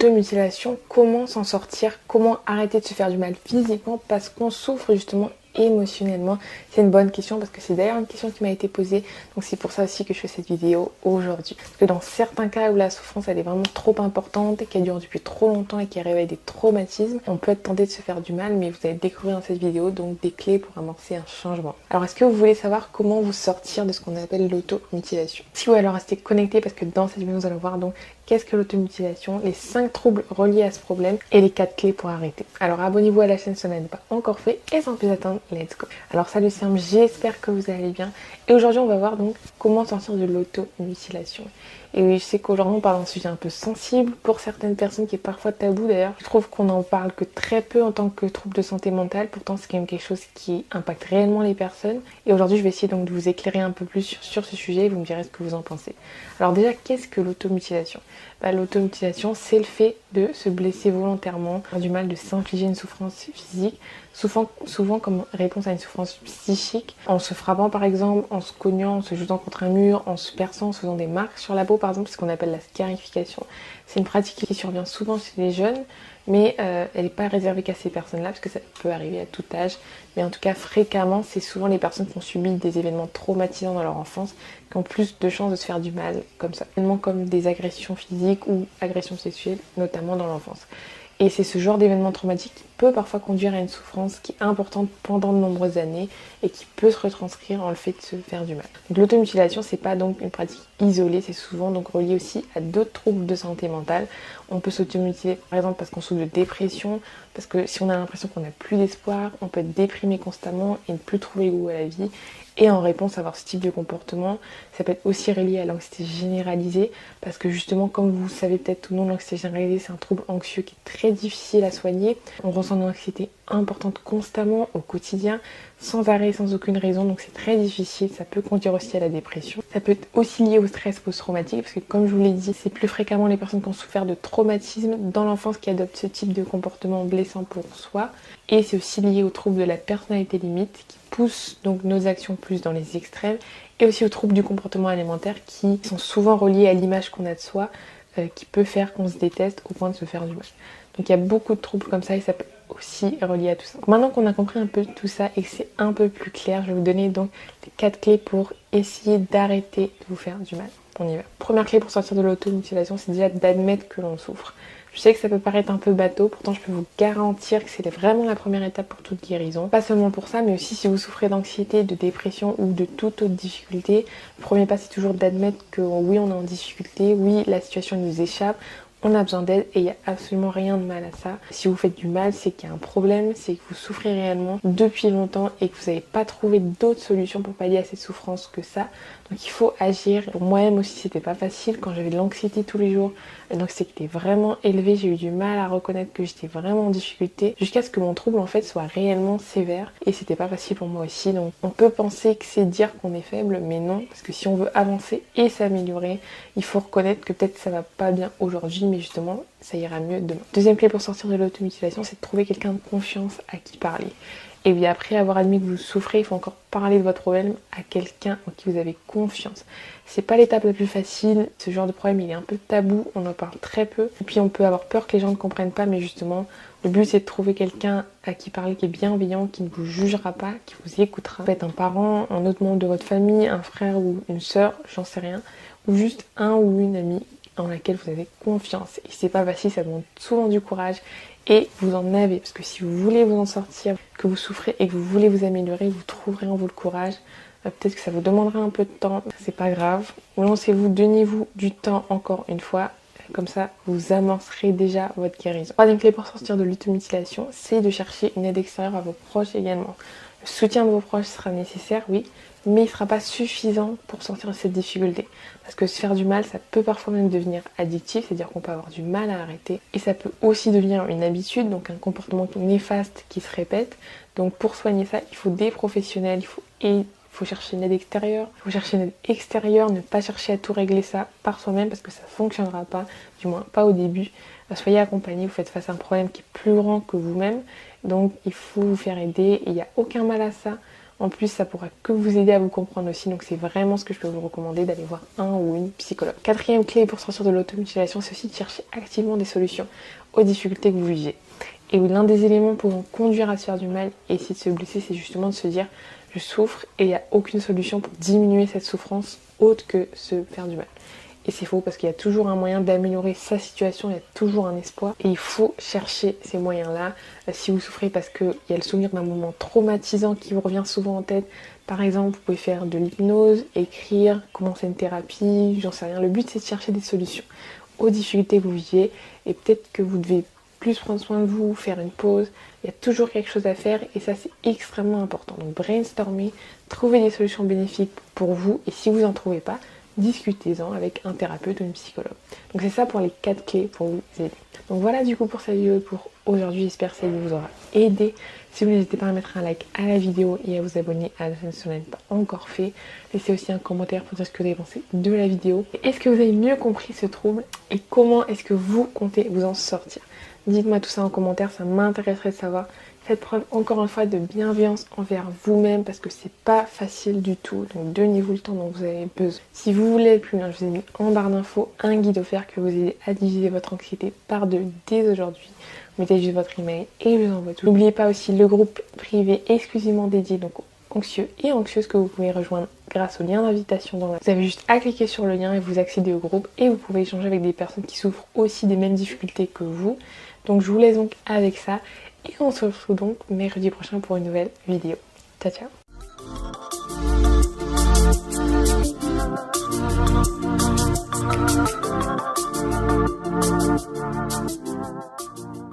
l'automutilation, comment s'en sortir, comment arrêter de se faire du mal physiquement parce qu'on souffre justement émotionnellement? C'est une bonne question parce que c'est d'ailleurs une question qui m'a été posée, donc c'est pour ça aussi que je fais cette vidéo aujourd'hui. Parce que dans certains cas où la souffrance elle est vraiment trop importante et qu'elle dure depuis trop longtemps et qui réveille des traumatismes, on peut être tenté de se faire du mal, mais vous allez découvrir dans cette vidéo donc des clés pour amorcer un changement. Alors est-ce que vous voulez savoir comment vous sortir de ce qu'on appelle l'automutilation? Si oui, alors restez connectés parce que dans cette vidéo nous allons voir donc qu'est-ce que l'automutilation, les 5 troubles reliés à ce problème et les 4 clés pour arrêter. Alors abonnez-vous à la chaîne si ce n'est pas encore fait et sans plus attendre, let's go. Alors salut Sam, j'espère que vous allez bien et aujourd'hui on va voir donc comment sortir de l'automutilation. Et oui, je sais qu'aujourd'hui on parle d'un sujet un peu sensible pour certaines personnes qui est parfois tabou d'ailleurs. Je trouve qu'on n'en parle que très peu en tant que trouble de santé mentale, pourtant c'est quand même quelque chose qui impacte réellement les personnes. Et aujourd'hui je vais essayer donc de vous éclairer un peu plus sur ce sujet et vous me direz ce que vous en pensez. Alors déjà, qu'est-ce que l'automutilation? L'automutilation, c'est le fait de se blesser volontairement, avoir du mal de s'infliger une souffrance physique, souvent comme réponse à une souffrance psychique, en se frappant par exemple, en se cognant, en se jetant contre un mur, en se perçant, en se faisant des marques sur la peau par exemple, ce qu'on appelle la scarification. C'est une pratique qui survient souvent chez les jeunes, mais elle n'est pas réservée qu'à ces personnes-là, parce que ça peut arriver à tout âge. Mais en tout cas, fréquemment, c'est souvent les personnes qui ont subi des événements traumatisants dans leur enfance qui ont plus de chances de se faire du mal comme ça. Événements comme des agressions physiques ou agressions sexuelles, notamment dans l'enfance. Et c'est ce genre d'événement traumatique qui peut parfois conduire à une souffrance qui est importante pendant de nombreuses années et qui peut se retranscrire en le fait de se faire du mal. Donc l'automutilation, c'est pas donc une pratique isolée, c'est souvent donc relié aussi à d'autres troubles de santé mentale. On peut s'automutiler par exemple parce qu'on souffre de dépression, parce que si on a l'impression qu'on n'a plus d'espoir, on peut être déprimé constamment et ne plus trouver goût à la vie. Et en réponse à avoir ce type de comportement, ça peut être aussi relié à l'anxiété généralisée, parce que justement, comme vous savez peut-être ou non, l'anxiété généralisée, c'est un trouble anxieux qui est très difficile à soigner. On ressent une anxiété importante constamment au quotidien, sans arrêt, sans aucune raison, donc c'est très difficile. Ça peut conduire aussi à la dépression. Ça peut être aussi lié au stress post-traumatique, parce que comme je vous l'ai dit, c'est plus fréquemment les personnes qui ont souffert de traumatisme dans l'enfance qui adoptent ce type de comportement blessant pour soi. Et c'est aussi lié au trouble de la personnalité limite, qui pousse donc nos actions plus dans les extrêmes, et aussi aux troubles du comportement alimentaire qui sont souvent reliés à l'image qu'on a de soi, qui peut faire qu'on se déteste au point de se faire du mal. Donc il y a beaucoup de troubles comme ça et ça peut aussi relier à tout ça. Maintenant qu'on a compris un peu tout ça et que c'est un peu plus clair, je vais vous donner donc les 4 clés pour essayer d'arrêter de vous faire du mal. On y va. Première clé pour sortir de l'automutilation, c'est déjà d'admettre que l'on souffre. Je sais que ça peut paraître un peu bateau, pourtant je peux vous garantir que c'est vraiment la première étape pour toute guérison. Pas seulement pour ça, mais aussi si vous souffrez d'anxiété, de dépression ou de toute autre difficulté. Le premier pas, c'est toujours d'admettre que oui, on est en difficulté, oui, la situation nous échappe, on a besoin d'aide et il n'y a absolument rien de mal à ça. Si vous faites du mal, c'est qu'il y a un problème, c'est que vous souffrez réellement depuis longtemps et que vous n'avez pas trouvé d'autres solutions pour pallier à cette souffrance que ça. Donc il faut agir. Pour moi-même aussi, c'était pas facile quand j'avais de l'anxiété tous les jours. Donc c'était vraiment élevé, j'ai eu du mal à reconnaître que j'étais vraiment en difficulté jusqu'à ce que mon trouble en fait soit réellement sévère et c'était pas facile pour moi aussi. Donc on peut penser que c'est dire qu'on est faible, mais non, parce que si on veut avancer et s'améliorer, il faut reconnaître que peut-être ça va pas bien aujourd'hui, mais justement ça ira mieux demain. Deuxième clé pour sortir de l'automutilation, c'est de trouver quelqu'un de confiance à qui parler. Et bien après avoir admis que vous souffrez, il faut encore parler de votre problème à quelqu'un en qui vous avez confiance. C'est pas l'étape la plus facile, ce genre de problème il est un peu tabou, on en parle très peu. Et puis on peut avoir peur que les gens ne comprennent pas, mais justement, le but c'est de trouver quelqu'un à qui parler qui est bienveillant, qui ne vous jugera pas, qui vous écoutera. Ça peut être un parent, un autre membre de votre famille, un frère ou une sœur, j'en sais rien, ou juste un ou une amie en laquelle vous avez confiance. Et c'est pas facile, ça demande souvent du courage. Et vous en avez, parce que si vous voulez vous en sortir, que vous souffrez et que vous voulez vous améliorer, vous trouverez en vous le courage. Peut-être que ça vous demandera un peu de temps, c'est pas grave. Lancez-vous, donnez-vous du temps encore une fois. Comme ça, vous amorcerez déjà votre guérison. Troisième clé pour sortir de l'automutilation, c'est de chercher une aide extérieure à vos proches également. Le soutien de vos proches sera nécessaire, oui, mais il ne sera pas suffisant pour sortir de cette difficulté. Parce que se faire du mal, ça peut parfois même devenir addictif, c'est-à-dire qu'on peut avoir du mal à arrêter. Et ça peut aussi devenir une habitude, donc un comportement néfaste qui se répète. Donc pour soigner ça, il faut des professionnels, il faut chercher une aide extérieure. Il faut chercher une aide extérieure, ne pas chercher à tout régler ça par soi-même parce que ça ne fonctionnera pas, du moins pas au début. Soyez accompagné, vous faites face à un problème qui est plus grand que vous-même. Donc il faut vous faire aider et il n'y a aucun mal à ça. En plus, ça pourra que vous aider à vous comprendre aussi. Donc c'est vraiment ce que je peux vous recommander, d'aller voir un ou une psychologue. Quatrième clé pour sortir de l'automutilation, c'est aussi de chercher activement des solutions aux difficultés que vous vivez. Et l'un des éléments pouvant conduire à se faire du mal et essayer de se blesser, c'est justement de se dire je souffre et il n'y a aucune solution pour diminuer cette souffrance autre que se faire du mal. Et c'est faux parce qu'il y a toujours un moyen d'améliorer sa situation, il y a toujours un espoir et il faut chercher ces moyens-là. Si vous souffrez parce qu'il y a le souvenir d'un moment traumatisant qui vous revient souvent en tête, par exemple, vous pouvez faire de l'hypnose, écrire, commencer une thérapie, j'en sais rien. Le but c'est de chercher des solutions aux difficultés que vous vivez et peut-être que vous devez plus prendre soin de vous, faire une pause, il y a toujours quelque chose à faire et ça c'est extrêmement important. Donc brainstormer, trouver des solutions bénéfiques pour vous et si vous n'en trouvez pas, discutez-en avec un thérapeute ou une psychologue. Donc c'est ça pour les 4 clés pour vous aider. Donc voilà du coup pour cette vidéo pour aujourd'hui, j'espère que ça vous aura aidé. Si vous n'hésitez pas à mettre un like à la vidéo et à vous abonner à la chaîne si vous n'avez pas encore fait. Laissez aussi un commentaire pour dire ce que vous avez pensé de la vidéo. Est-ce que vous avez mieux compris ce trouble et comment est-ce que vous comptez vous en sortir? Dites-moi tout ça en commentaire, ça m'intéresserait de savoir. Faites preuve encore une fois de bienveillance envers vous-même parce que c'est pas facile du tout. Donc donnez-vous le temps dont vous avez besoin. Si vous voulez être plus bien, je vous ai mis en barre d'infos un guide offert que vous aidez à diviser votre anxiété par deux dès aujourd'hui. Vous mettez juste votre email et je vous envoie tout. N'oubliez pas aussi le groupe privé exclusivement dédié donc aux anxieux et anxieuses que vous pouvez rejoindre grâce au lien d'invitation dans la... Vous avez juste à cliquer sur le lien et vous accédez au groupe et vous pouvez échanger avec des personnes qui souffrent aussi des mêmes difficultés que vous. Donc je vous laisse donc avec ça et on se retrouve donc mercredi prochain pour une nouvelle vidéo. Ciao ciao.